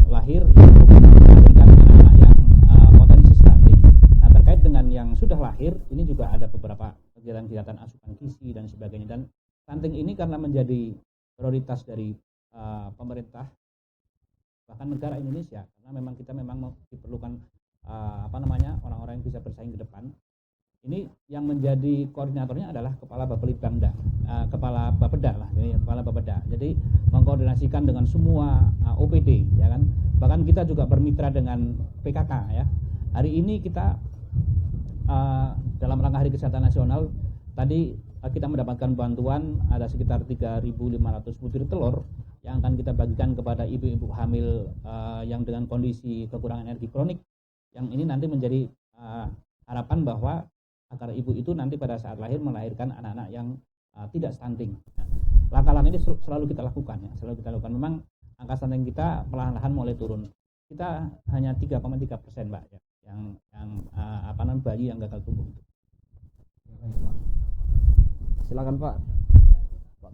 lahir itu melahirkan anak yang potensi stunting. Nah, terkait dengan yang sudah lahir, ini juga ada beberapa kegiatan-kegiatan asupan gizi dan sebagainya. Dan stunting ini karena menjadi prioritas dari pemerintah bahkan negara Indonesia, karena memang kita diperlukan orang-orang yang bisa bersaing ke depan. Ini yang menjadi koordinatornya adalah kepala Bapelitbangda, kepala Bapeda lah, kepala Bapeda. Jadi mengkoordinasikan dengan semua OPD, ya kan. Bahkan kita juga bermitra dengan PKK ya. Hari ini kita dalam rangka Hari Kesehatan Nasional tadi kita mendapatkan bantuan ada sekitar 3.500 butir telur yang akan kita bagikan kepada ibu-ibu hamil yang dengan kondisi kekurangan energi kronik, yang ini nanti menjadi harapan bahwa agar ibu itu nanti pada saat lahir melahirkan anak-anak yang tidak stunting. Langkah-langkah ini selalu kita lakukan ya, selalu kita lakukan. Memang angka stunting kita perlahan-lahan mulai turun. Kita hanya 3,3%, Mbak, ya, yang bayi yang gagal tumbuh itu. Silakan Pak.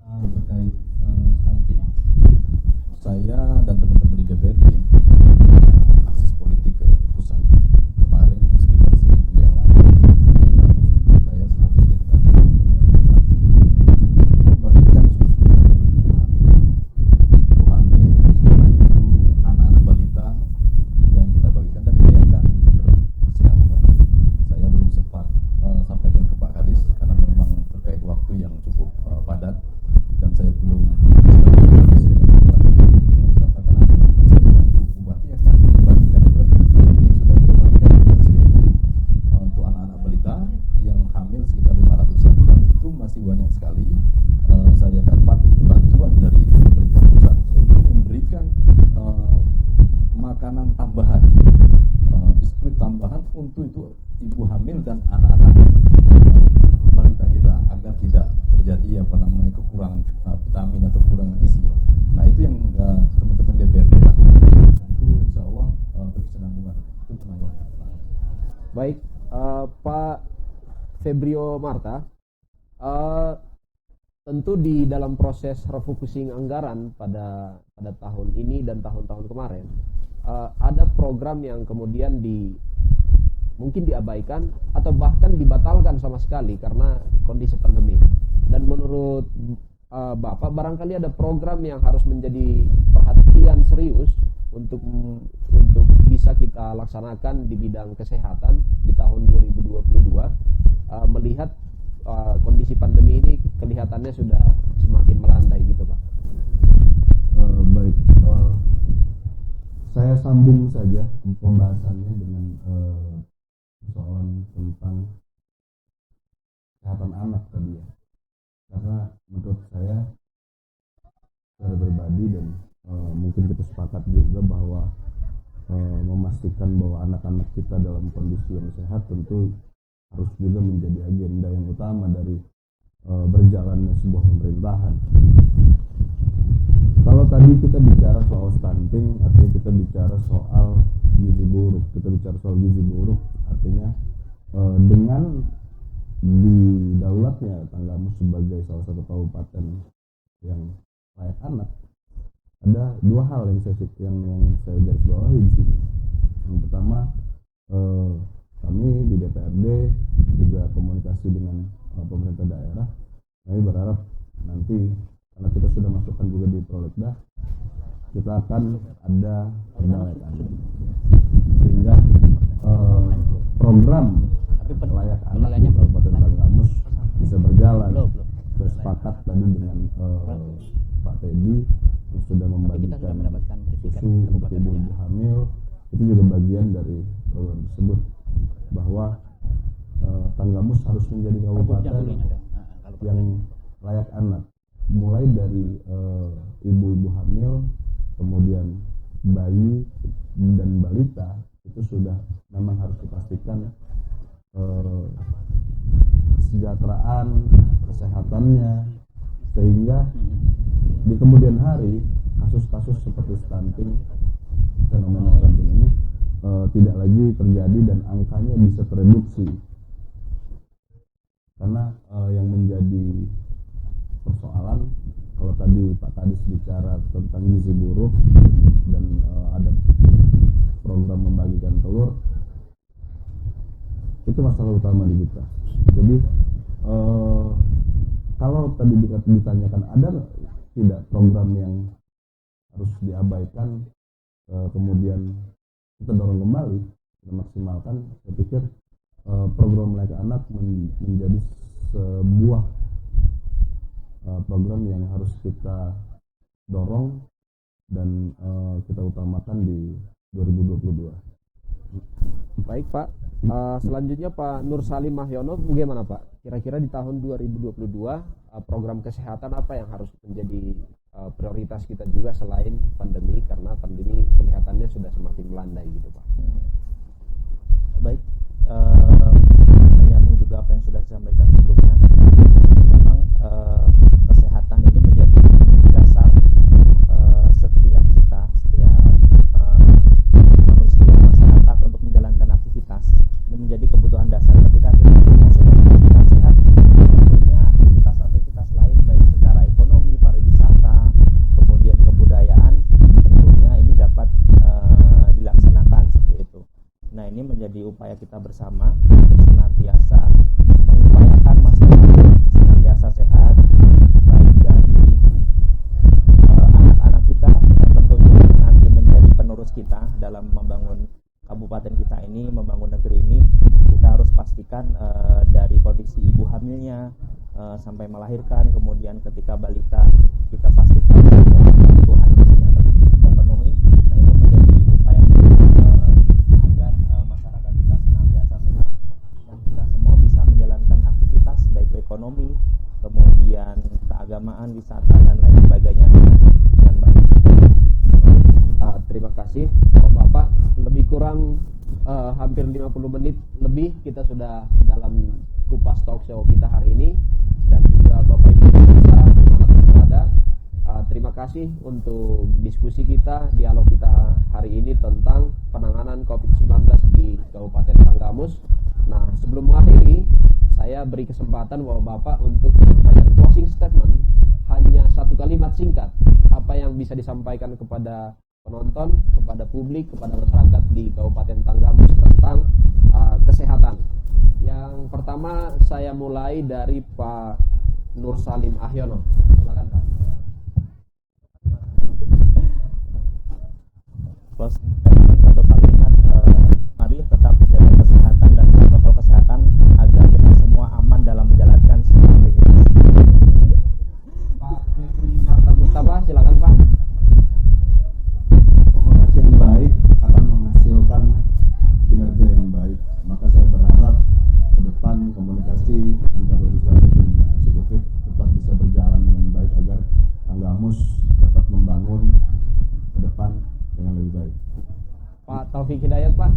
Terkait stunting, saya dan teman-teman di DPRD akses politik ke pusat kemarin sekitar seminggu yang lalu, saya seharusnya dengan membagikan susu ibu hamil, setelah itu anak-anak balita yang kita bagikan, dan ini akan berkesinambungan. Saya belum sempat sampaikan ke Pak Kadis karena memang terkait waktu yang cukup padat, dan saya belum untuk anak-anak balita yang hamil sekitar 500-an, dan itu masih banyak sekali. Saya dapat bantuan dari pemerintah pusat untuk memberikan makanan tambahan, biskuit tambahan untuk itu ibu hamil dan anak-anak balita kita, agar tidak terjadi kekurangan vitamin atau kekurangan gizi. Nah, itu yang teman-teman DPRD lakukan. Tentu insya Allah berkesinambungan. Itu teman-teman. Baik, Pak Febrio Marta, tentu di dalam proses refocusing anggaran pada tahun ini dan tahun-tahun kemarin, ada program yang kemudian mungkin diabaikan atau bahkan dibatalkan sama sekali karena kondisi pandemi. Dan menurut Bapak, barangkali ada program yang harus menjadi perhatian serius untuk bisa kita laksanakan di bidang kesehatan di tahun 2022, melihat kondisi pandemi ini kelihatannya sudah semakin melandai gitu Pak. Baik, saya sambung saja pembahasannya dengan persoalan tentang kesehatan anak tadi ya, karena menurut saya secara pribadi dan mungkin kita sepakat juga bahwa memastikan bahwa anak-anak kita dalam kondisi yang sehat tentu harus juga menjadi agenda yang utama dari berjalannya sebuah pemerintahan. Kalau tadi kita bicara soal stunting, artinya kita bicara soal gizi buruk. Kita bicara soal gizi buruk, artinya dengan didaulatnya Tanggamus sebagai salah satu kabupaten yang layak anak, ada dua hal yang saya garis bawahi di sini. Yang pertama, kami di DPRD juga komunikasi dengan pemerintah daerah. Kami berharap nanti, karena kita sudah masukkan juga di Prolegda, kita akan ada layak anak, sehingga program layak anak di Kabupaten Tanggamus bisa berjalan. Saya sepakat tadi dengan Pak Teddy yang sudah membagikan susu untuk ibu-ibu hamil. Itu juga bagian dari program tersebut, bahwa Tanggamus harus menjadi kabupaten yang layak anak, mulai dari ibu-ibu hamil, kemudian bayi dan balita, itu sudah memang harus dipastikan kesejahteraan, kesehatannya, sehingga di kemudian hari kasus-kasus seperti stunting, fenomena stunting ini tidak lagi terjadi dan angkanya bisa tereduksi. Karena yang menjadi persoalan, kalau tadi Pak Kadis bicara tentang gizi buruk dan ada program membagikan telur, itu masalah utama di kita. Jadi kalau tadi ditanyakan ada tidak program yang harus diabaikan, kemudian kita dorong kembali, kita maksimalkan. Saya pikir program Melek Anak menjadi sebuah program yang harus kita dorong dan kita utamakan di 2022. Baik Pak, selanjutnya Pak Nur Salim Mahyono, bagaimana Pak? Kira-kira di tahun 2022 program kesehatan apa yang harus menjadi prioritas kita juga selain pandemi, karena pandemi kelihatannya sudah semakin melandai gitu Pak. Baik, menyambung juga apa yang sudah disampaikan sebelumnya. Memang kesehatan ini menjadi dasar setiap manusia, masyarakat untuk menjalankan aktivitas. Ini menjadi kebutuhan dasar. Ketika kita sudah memastikan sehat, tentunya aktivitas-aktivitas lain baik secara ekonomi, pariwisata, kemudian kebudayaan, tentunya ini dapat dilaksanakan seperti itu. Nah, ini menjadi upaya kita bersama untuk senantiasa mengupayakan masyarakat senantiasa sehat, baik dari anak-anak kita dan tentunya nanti menjadi penerus kita dalam membangun kabupaten kita ini, membangun negeri ini. Kita harus pastikan dari kondisi ibu hamilnya sampai melahirkan, kemudian ketika balita kita pastikan kebutuhan gizinya kita penuhi. Nah, ini menjadi upaya agar masyarakat kita senantiasa sehat dan kita semua bisa menjalankan aktivitas baik ekonomi, kemudian keagamaan, wisata dan lain sebagainya dengan baik. Terima kasih Bapak, lebih kurang hampir 50 menit lebih kita sudah dalam kupas talk show kita hari ini, dan juga Bapak Ibu pemirsa dimanapun berada, terima kasih untuk diskusi kita, dialog kita hari ini tentang penanganan COVID-19 di Kabupaten Tanggamus. Nah, sebelum mengakhiri, saya beri kesempatan Bapak untuk menyampaikan closing statement, hanya satu kalimat singkat, apa yang bisa disampaikan kepada penonton, kepada publik, kepada masyarakat di Kabupaten Tanggamus tentang kesehatan. Yang pertama saya mulai dari Pak Nur Salim Ahyono. Silakan Pak. Untuk kalimat, mari tetap jaga kesehatan dan protokol kesehatan agar kita semua aman dalam menjalankan semua aktivitas. Pak Marta Mustafa, silakan Pak. Komunikasi yang baik akan menghasilkan kinerja yang baik. Maka saya berharap ke depan komunikasi antara legislatif dan eksekutif tetap bisa berjalan dengan baik agar Tanggamus dapat membangun ke depan dengan lebih baik. Pak Taufik Hidayat Pak.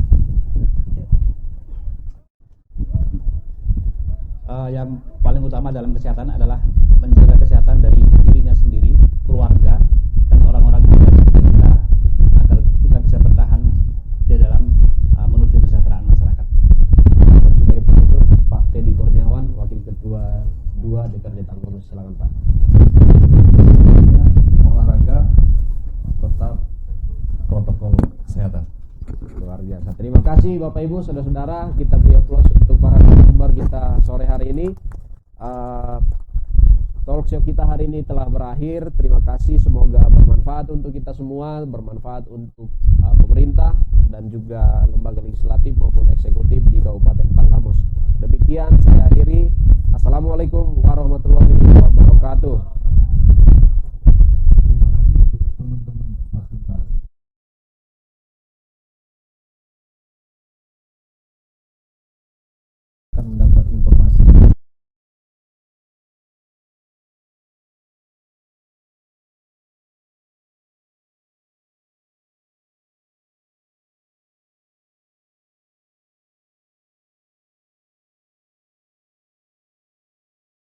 Yang paling utama dalam kesehatan adalah menjaga kesehatan dari dirinya sendiri, keluarga, dan orang-orang di sekitar kita agar kita bisa bertahan di dalam menuju kesejahteraan masyarakat. Dan sebagai penutup Pak Teddy Kurniawan, Wakil Ketua 2 DPRD Tanggamus, silakan Pak. Olahraga tetap protokol kesehatan. Luar biasa. Terima kasih Bapak Ibu, saudara-saudara. Kita beri aplaus untuk para narasumber kita sore hari ini. Talk show kita hari ini telah berakhir. Terima kasih, semoga bermanfaat untuk kita semua, bermanfaat untuk pemerintah dan juga lembaga legislatif maupun eksekutif di Kabupaten Tanggamus. Demikian saya akhiri. Assalamualaikum warahmatullahi wabarakatuh.